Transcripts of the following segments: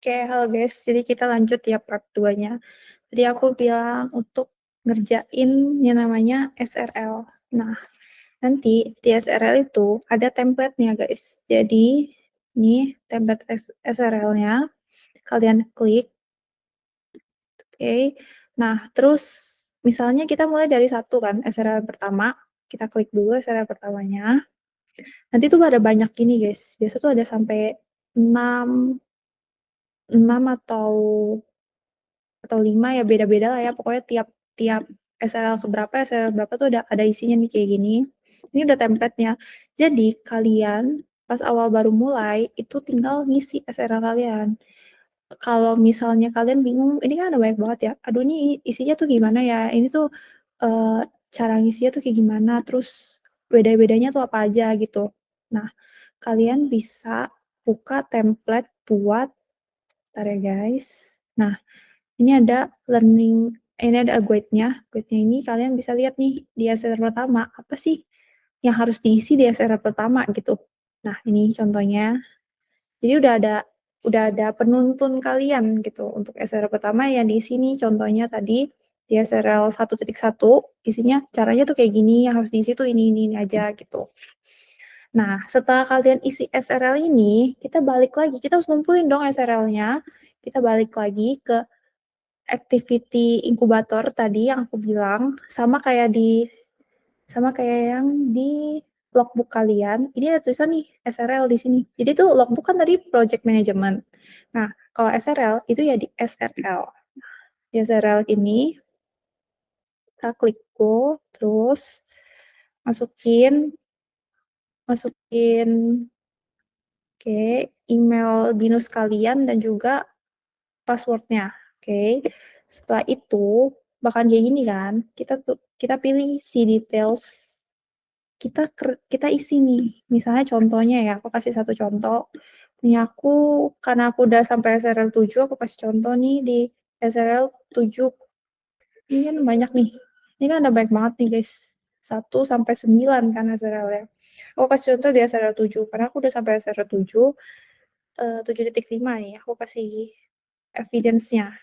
Oke, halo guys, jadi kita lanjut ya part 2-nya. Tadi aku bilang untuk ngerjain yang namanya SRL. Nah, nanti di SRL itu ada template-nya guys. Jadi, ini template SRL-nya, kalian klik, oke. Nah, terus misalnya kita mulai dari 1 kan, SRL pertama, kita klik dulu SRL pertamanya. Nanti tuh ada banyak gini guys, biasa tuh ada sampai 6 atau 5 ya, beda-beda lah ya, pokoknya tiap tiap SRL berapa tuh ada isinya nih kayak gini. Ini udah template-nya. Jadi kalian pas awal baru mulai itu tinggal ngisi SRL kalian. Kalau misalnya kalian bingung, ini kan ada banyak banget ya, aduh ini isinya tuh gimana ya, ini tuh cara ngisinya tuh kayak gimana, terus beda-bedanya tuh apa aja gitu. Nah, kalian bisa buka template buat bentar ya guys. Nah, ini ada guide-nya. Guide-nya ini kalian bisa lihat nih di SRL pertama, apa sih yang harus diisi di SRL pertama gitu. Nah, ini contohnya. Jadi udah ada penuntun kalian gitu untuk SRL pertama yang diisi nih contohnya tadi di SRL 1.1 isinya caranya tuh kayak gini, yang harus diisi tuh ini aja gitu. Nah, setelah kalian isi SRL ini, kita balik lagi, kita harus ngumpulin dong SRL-nya. Kita balik lagi ke activity inkubator tadi yang aku bilang, sama kayak yang di logbook kalian, ini ada tulisan nih SRL di sini. Jadi tuh logbook kan tadi project management. Nah, kalau SRL itu ya di SRL. Di SRL ini kita klik go, terus masukin email binus kalian dan juga passwordnya. Setelah itu bakal kayak gini kan, kita pilih see details, kita isi nih, misalnya contohnya ya, aku kasih satu contoh, punya aku, karena aku udah sampai SRL 7, aku kasih contoh nih di SRL 7, ini kan banyak nih, ini kan ada banyak banget nih guys, 1 sampai 9 kan SRL-nya. Aku kasih contoh di SRL 7, karena aku udah sampai SRL 7, 7.5 nih, aku kasih evidence-nya.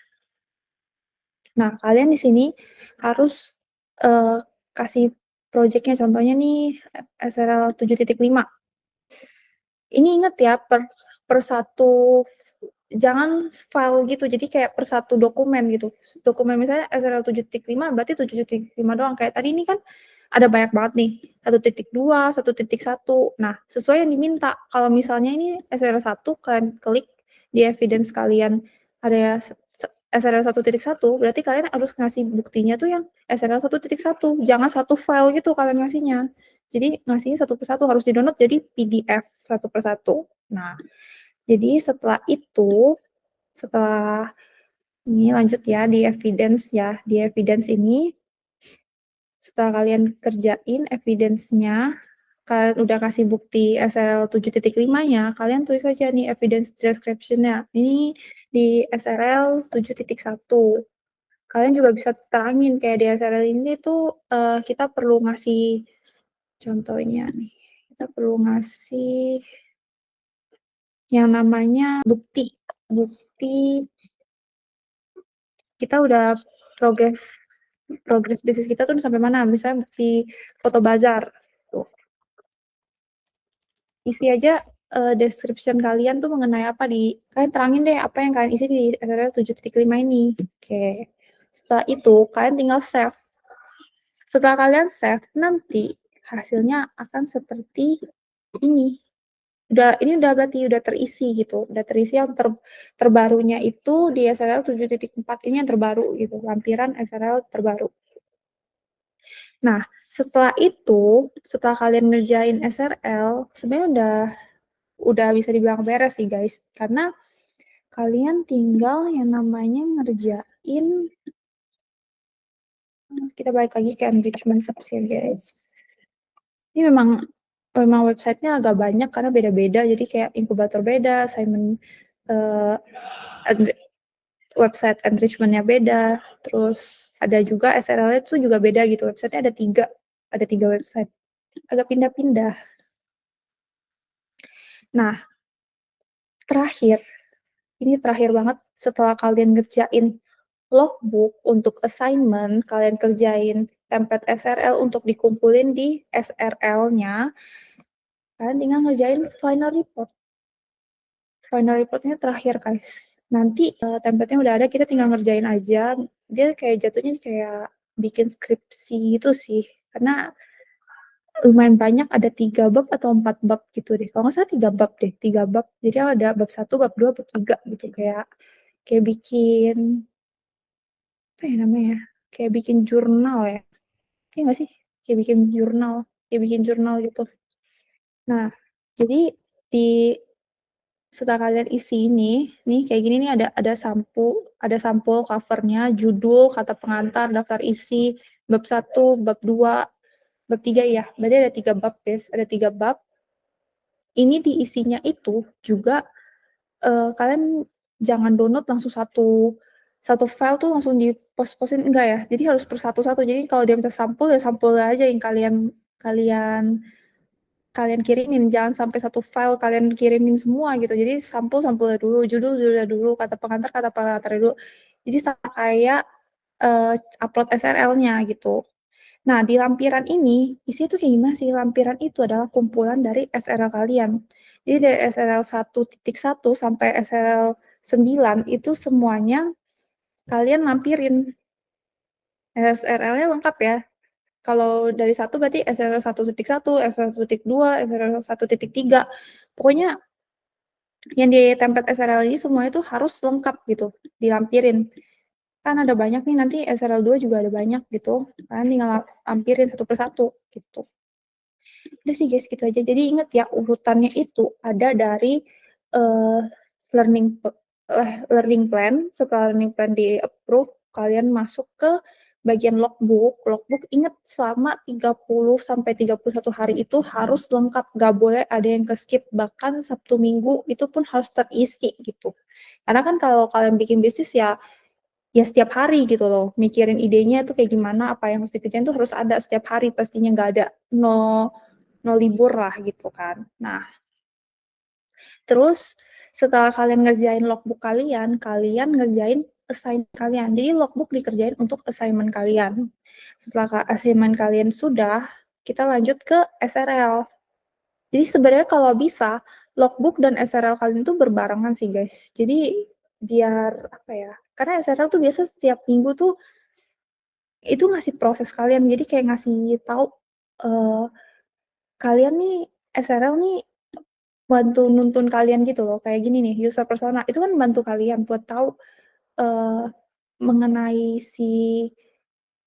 Nah, kalian di sini harus kasih project-nya, contohnya nih SRL 7.5. Ini inget ya, per satu, jangan file gitu, jadi kayak per satu dokumen gitu. Dokumen misalnya SRL 7.5 berarti 7.5 doang. Kayak tadi ini kan ada banyak banget nih, 1.2, 1.1. Nah, sesuai yang diminta. Kalau misalnya ini SRL 1, kalian klik di evidence kalian ada SRL 1.1, berarti kalian harus ngasih buktinya tuh yang SRL 1.1. Jangan satu file gitu kalian ngasihnya. Jadi ngasihnya satu persatu, harus di-download jadi PDF satu persatu. Nah, jadi setelah ini lanjut ya di evidence ya. Di evidence ini, setelah kalian kerjain evidence-nya, kalian udah kasih bukti SRL 7.5-nya, kalian tulis aja nih evidence description-nya. Ini di SRL 7.1. Kalian juga bisa terangin kayak di SRL ini tuh kita perlu ngasih contohnya nih. Kita perlu ngasih yang namanya bukti kita udah progres bisnis kita tuh sampai mana, misalnya bukti foto bazar tuh. Isi aja description kalian tuh mengenai apa, kalian terangin deh apa yang kalian isi di SRL 7.5 ini. Setelah itu kalian tinggal save. Setelah kalian save, nanti hasilnya akan seperti ini. Ini berarti udah terisi gitu, udah terisi yang terbarunya itu di SRL 7.4 ini yang terbaru gitu, lampiran SRL terbaru. Nah, setelah itu, setelah kalian ngerjain SRL, sebenarnya udah bisa dibilang beres sih guys, karena kalian tinggal yang namanya ngerjain, kita balik lagi ke enrichment apps ya guys. Ini memang websitenya agak banyak karena beda-beda, jadi kayak inkubator beda, assignment website enrichment-nya beda, terus ada juga SRL itu juga beda gitu, websitenya ada tiga website, agak pindah-pindah. Nah, terakhir, ini terakhir banget, setelah kalian ngerjain logbook untuk assignment, kalian kerjain template SRL untuk dikumpulin di SRL-nya, kalian tinggal ngerjain final report. Final report-nya terakhir, guys. Nanti template-nya udah ada, kita tinggal ngerjain aja. Dia kayak jatuhnya kayak bikin skripsi gitu sih. Karena lumayan banyak, ada 3 bab atau 4 bab gitu deh. Kalau nggak salah 3 bab deh, 3 bab. Jadi ada bab 1, bab 2, bab 3 gitu. Kayak bikin, apa ya namanya? Kayak bikin jurnal ya. Iya nggak sih? Kayak bikin jurnal gitu. Nah, jadi di setelah kalian isi ini, nih kayak gini nih ada sampul covernya, judul, kata pengantar, daftar isi, bab 1, bab 2, bab 3 ya. Berarti ada 3 bab, guys. Ada 3 bab. Ini di isinya itu juga kalian jangan download langsung satu file tuh langsung dipost-postin, enggak ya. Jadi harus per satu-satu. Jadi kalau dia minta sampul ya sampul aja yang kalian kalian kalian kirimin, jangan sampai satu file kalian kirimin semua gitu. Jadi sampulnya dulu, judulnya dulu, kata pengantar dulu. Jadi sama kayak upload SRL-nya gitu. Nah, di lampiran ini, isi tuh kayak gimana sih? Lampiran itu adalah kumpulan dari SRL kalian. Jadi dari SRL 1.1 sampai SRL 9 itu semuanya kalian lampirin. SRL-nya lengkap ya. Kalau dari 1 berarti SRL 1.1, SRL 1.2, SRL 1.3. Pokoknya yang di template SRL ini semua itu harus lengkap gitu, dilampirin. Kan ada banyak nih, nanti SRL 2 juga ada banyak gitu. Kalian tinggal lampirin satu persatu gitu. Udah sih guys, gitu aja. Jadi ingat ya, urutannya itu ada dari uh, learning learning plan. Setelah learning plan di approve, kalian masuk ke bagian logbook. Logbook ingat selama 30 sampai 31 hari itu harus lengkap, gak boleh ada yang ke skip. Bahkan Sabtu Minggu itu pun harus terisi gitu. Karena kan kalau kalian bikin bisnis ya setiap hari gitu loh, mikirin idenya tuh kayak gimana, apa yang harus dikerjain tuh harus ada setiap hari pastinya, nggak ada no libur lah gitu kan. Nah, terus setelah kalian ngerjain logbook kalian ngerjain assignment kalian. Jadi logbook dikerjain untuk assignment kalian. Setelah assignment kalian sudah, kita lanjut ke SRL. Jadi sebenarnya kalau bisa, logbook dan SRL kalian tuh berbarengan sih guys. Jadi biar apa ya, karena SRL tuh biasa setiap minggu tuh itu ngasih proses kalian, jadi kayak ngasih tahu kalian nih SRL nih bantu nuntun kalian gitu loh, kayak gini nih, user persona itu kan bantu kalian buat tahu mengenai si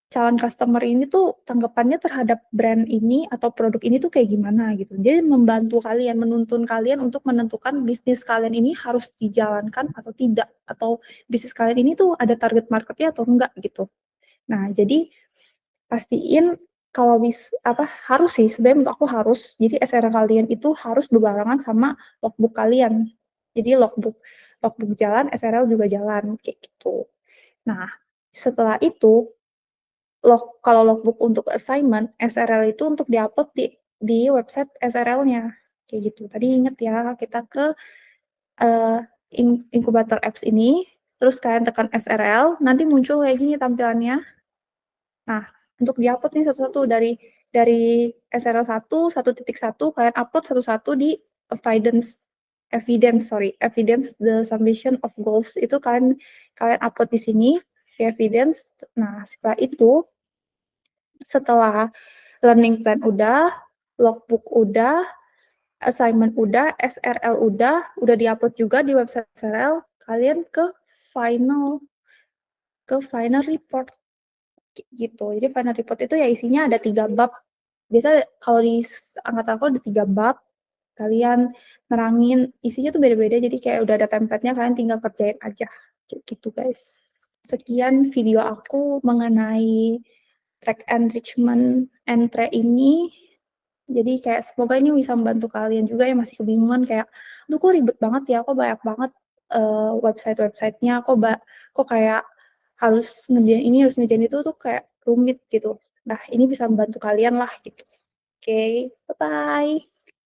calon customer ini tuh tanggapannya terhadap brand ini atau produk ini tuh kayak gimana gitu. Jadi membantu kalian, menuntun kalian untuk menentukan bisnis kalian ini harus dijalankan atau tidak, atau bisnis kalian ini tuh ada target marketnya atau enggak gitu. Nah, jadi pastiin kalau harus sih sebenarnya menurut aku harus. Jadi SR kalian itu harus berbarengan sama logbook kalian. Jadi logbook jalan, SRL juga jalan kayak gitu. Nah, setelah itu kalau logbook untuk assignment, SRL itu untuk diupload di website SRL-nya kayak gitu. Tadi inget ya, kita ke inkubator apps ini, terus kalian tekan SRL, nanti muncul kayak gini tampilannya. Nah, untuk diupload nih satu-satu dari SRL 1.1 kalian upload satu-satu di evidence the submission of goals itu kalian upload di sini di evidence. Nah, setelah learning plan udah, logbook udah, assignment udah, SRL udah diupload juga di website SRL, kalian ke final report gitu. Jadi final report itu ya isinya ada 3 bab. Biasa kalau di angkatan aku ada 3 bab. Kalian nerangin isinya tuh beda-beda. Jadi kayak udah ada template-nya, kalian tinggal kerjain aja. Gitu guys. Sekian video aku mengenai track enrichment Entre ini. Jadi kayak semoga ini bisa membantu kalian juga yang masih kebingungan kayak, aduh kok ribet banget ya, kok banyak banget website-websitenya, kok kayak harus ngerjain ini, harus ngerjain itu tuh kayak rumit gitu. Nah, ini bisa membantu kalian lah gitu. Oke, bye-bye.